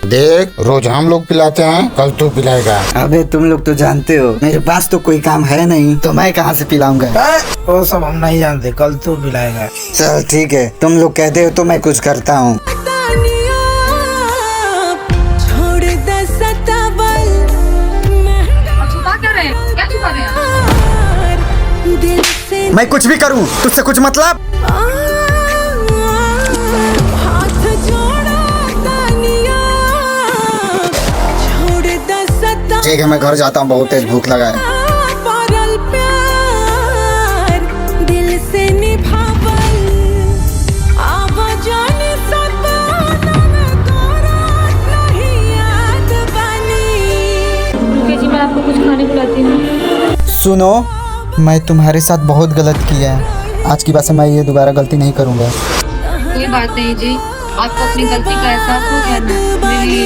देख, रोज हम लोग पिलाते हैं, कल तू पिलाएगा। अबे तुम लोग तो जानते हो मेरे पास तो कोई काम है नहीं, तो मैं कहाँ से पिलाऊंगा। वो सब हम नहीं जानते, कल तू पिलाएगा। चल ठीक है, तुम लोग कहते हो तो मैं कुछ करता हूँ। मैं कुछ भी करूँ, तुझसे कुछ मतलब। ठीक है, मैं घर जाता हूँ, बहुत तेज भूख लगा है। जी मैं आपको कुछ खाने को लाती हूँ। सुनो, मैं तुम्हारे साथ बहुत गलत किया है, आज की बात से मैं ये दोबारा गलती नहीं करूँगा। कोई बात नहीं जी, आपको अपनी गलती का एहसास हो गया ना, मेरे लिए